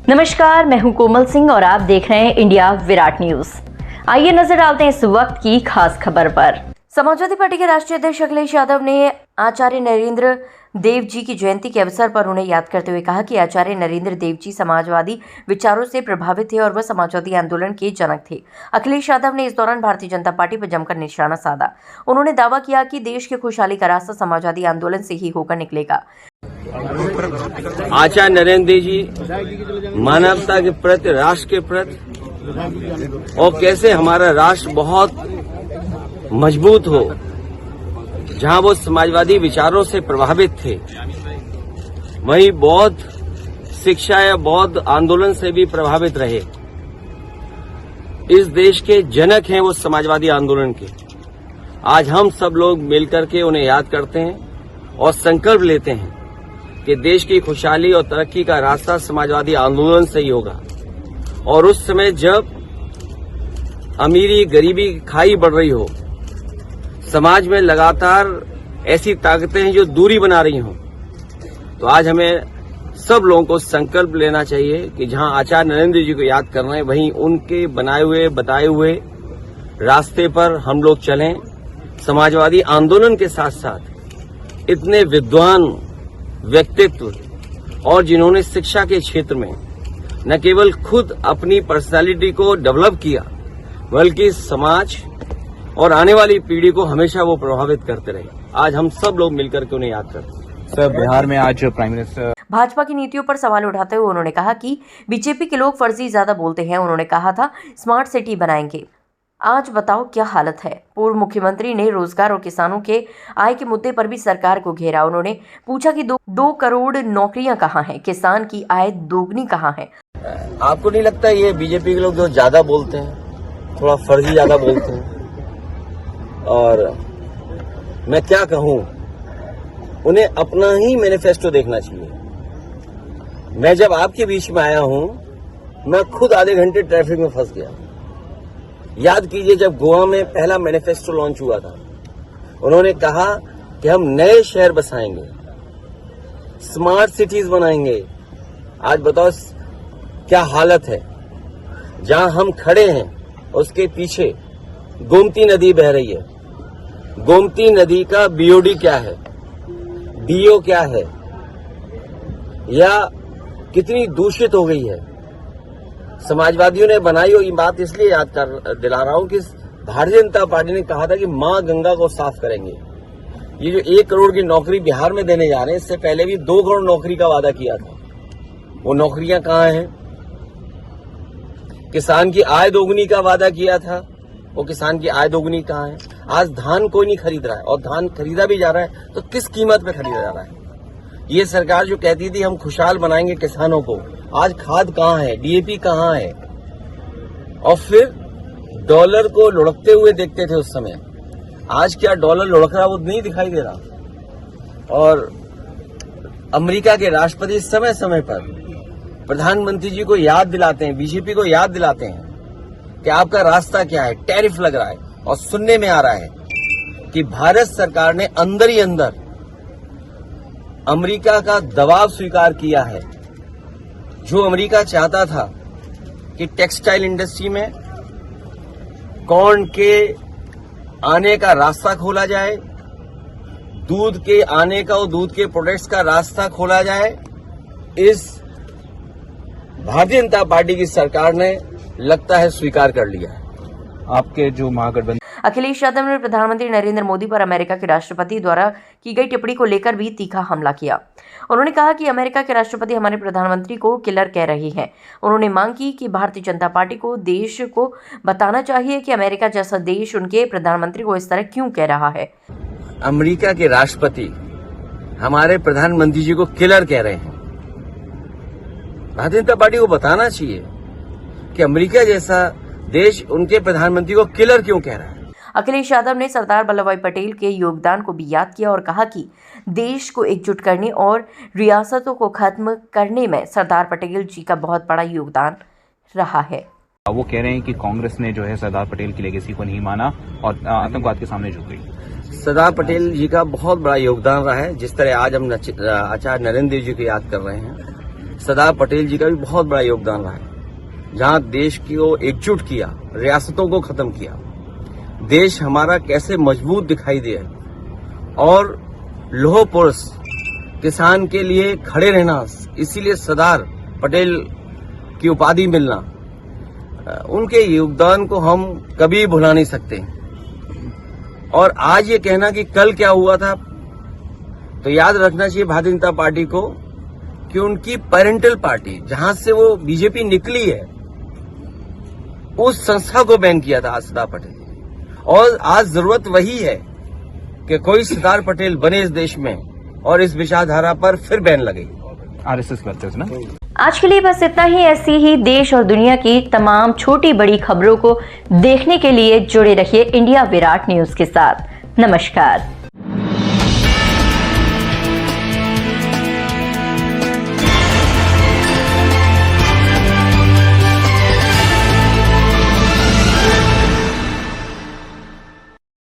नमस्कार, मैं हूं कोमल सिंह और आप देख रहे हैं इंडिया विराट न्यूज। आइए नजर डालते हैं इस वक्त की खास खबर पर। समाजवादी पार्टी के राष्ट्रीय अध्यक्ष अखिलेश यादव ने आचार्य नरेंद्र देव जी की जयंती के अवसर पर उन्हें याद करते हुए कहा कि आचार्य नरेंद्र देव जी समाजवादी विचारों से प्रभावित थे और वह समाजवादी आंदोलन के जनक थे। अखिलेश यादव ने इस दौरान भारतीय जनता पार्टी पर जमकर निशाना साधा। उन्होंने दावा किया कि देश की खुशहाली का रास्ता समाजवादी आंदोलन से ही होकर निकलेगा। आचार्य नरेंद्र देव जी मानवता के प्रति, राष्ट्र के प्रति और कैसे हमारा राष्ट्र बहुत मजबूत हो, जहां वो समाजवादी विचारों से प्रभावित थे, वहीं बौद्ध शिक्षा या बौद्ध आंदोलन से भी प्रभावित रहे। इस देश के जनक हैं वो समाजवादी आंदोलन के। आज हम सब लोग मिलकर के उन्हें याद करते हैं और संकल्प लेते हैं कि देश की खुशहाली और तरक्की का रास्ता समाजवादी आंदोलन से ही होगा। और उस समय जब अमीरी गरीबी की खाई बढ़ रही हो, समाज में लगातार ऐसी ताकतें हैं जो दूरी बना रही हों, तो आज हमें सब लोगों को संकल्प लेना चाहिए कि जहां आचार्य नरेंद्र जी को याद कर रहे हैं, वहीं उनके बनाए हुए बताए हुए रास्ते पर हम लोग चलें। समाजवादी आंदोलन के साथ साथ इतने विद्वान व्यक्तित्व और जिन्होंने शिक्षा के क्षेत्र में न केवल खुद अपनी पर्सनालिटी को डेवलप किया, बल्कि समाज और आने वाली पीढ़ी को हमेशा वो प्रभावित करते रहे। आज हम सब लोग मिलकर के उन्हें याद करते हैं। सर, बिहार में आज प्राइम मिनिस्टर भाजपा की नीतियों पर सवाल उठाते हुए उन्होंने कहा कि बीजेपी के लोग फर्जी ज्यादा बोलते हैं। उन्होंने कहा था स्मार्ट सिटी बनाएंगे, आज बताओ क्या हालत है। पूर्व मुख्यमंत्री ने रोजगार और किसानों के आय के मुद्दे पर भी सरकार को घेरा। उन्होंने पूछा कि 2 करोड़ नौकरियां कहां हैं, किसान की आय दोगुनी कहां है। आपको नहीं लगता ये बीजेपी के लोग जो ज्यादा बोलते हैं, थोड़ा फर्जी ज्यादा बोलते हैं? और मैं क्या कहूं, उन्हें अपना ही मैनिफेस्टो देखना चाहिए। मैं जब आपके बीच में आया हूं, मैं खुद आधे घंटे ट्रैफिक में फंस गया। याद कीजिए, जब गोवा में पहला मैनिफेस्टो लॉन्च हुआ था, उन्होंने कहा कि हम नए शहर बसाएंगे, स्मार्ट सिटीज बनाएंगे। आज बताओ क्या हालत है। जहां हम खड़े हैं उसके पीछे गोमती नदी बह रही है। गोमती नदी का बीओडी क्या है, डीओ क्या है, या कितनी दूषित हो गई है। समाजवादियों ने बनाई, और ये बात इसलिए याद कर दिला रहा हूं कि भारतीय जनता पार्टी ने कहा था कि मां गंगा को साफ करेंगे। ये जो 1 करोड़ की नौकरी बिहार में देने जा रहे हैं, इससे पहले भी 2 करोड़ नौकरी का वादा किया था। वो नौकरियां कहां हैं? किसान की आय दोगुनी का वादा किया था, वो किसान की आय दोगुनी कहां है? आज धान कोई नहीं खरीद रहा है, और धान खरीदा भी जा रहा है तो किस कीमत पे खरीदा जा रहा है? ये सरकार जो कहती थी हम खुशहाल बनाएंगे किसानों को, आज खाद कहां है, डीएपी कहां है? और फिर डॉलर को लुढ़कते हुए देखते थे उस समय। आज क्या डॉलर लुढ़क रहा, वो नहीं दिखाई दे रहा। और अमेरिका के राष्ट्रपति समय समय पर प्रधानमंत्री जी को याद दिलाते हैं, बीजेपी को याद दिलाते हैं कि आपका रास्ता क्या है। टैरिफ लग रहा है, और सुनने में आ रहा है कि भारत सरकार ने अंदर ही अंदर अमेरिका का दबाव स्वीकार किया है। जो अमेरिका चाहता था कि टेक्सटाइल इंडस्ट्री में कॉर्न के आने का रास्ता खोला जाए, दूध के आने का और दूध के प्रोडक्ट्स का रास्ता खोला जाए, इस भारतीय जनता पार्टी की सरकार ने लगता है स्वीकार कर लिया है। आपके जो महागठबंधन अखिलेश यादव ने प्रधानमंत्री नरेंद्र मोदी पर अमेरिका के राष्ट्रपति द्वारा की गई टिप्पणी को लेकर भी तीखा हमला किया। उन्होंने कहा कि अमेरिका के राष्ट्रपति हमारे प्रधानमंत्री को किलर कह रही हैं। उन्होंने मांग की कि भारतीय जनता पार्टी को देश को बताना चाहिए कि अमेरिका जैसा देश उनके प्रधानमंत्री को इस तरह क्यों कह रहा है। अमेरिका के राष्ट्रपति हमारे प्रधानमंत्री जी को किलर कह रहे हैं। भारतीय जनता पार्टी को बताना चाहिए कि अमेरिका जैसा देश उनके प्रधानमंत्री को किलर क्यों कह रहा है। अखिलेश यादव ने सरदार वल्लभ भाई पटेल के योगदान को भी याद किया और कहा कि देश को एकजुट करने और रियासतों को खत्म करने में सरदार पटेल जी का बहुत बड़ा योगदान रहा है। वो कह रहे हैं कि कांग्रेस ने जो है सरदार पटेल की लेगेसी को नहीं माना और आतंकवाद के सामने झुक गई। सरदार पटेल जी का बहुत बड़ा योगदान रहा है। जिस तरह आज हम आचार्य नरेंद्र देव जी को याद कर रहे हैं, सरदार पटेल जी का भी बहुत बड़ा योगदान रहा है। जहां देश को एकजुट किया, रियासतों को खत्म किया, देश हमारा कैसे मजबूत दिखाई दे और लौह पुरुष किसान के लिए खड़े रहना, इसीलिए सरदार पटेल की उपाधि मिलना, उनके योगदान को हम कभी भुला नहीं सकते। और आज ये कहना कि कल क्या हुआ था, तो याद रखना चाहिए भारतीय जनता पार्टी को कि उनकी पेरेंटल पार्टी जहां से वो बीजेपी निकली है, उस संस्था को बैन किया था सरदार पटेल। और आज जरूरत वही है कि कोई सरदार पटेल बने इस देश में और इस विचारधारा पर फिर बैन लगे। आरएसएस वर्कर्स ना। आज के लिए बस इतना ही। ऐसी ही देश और दुनिया की तमाम छोटी बड़ी खबरों को देखने के लिए जुड़े रहिए इंडिया विराट न्यूज के साथ। नमस्कार।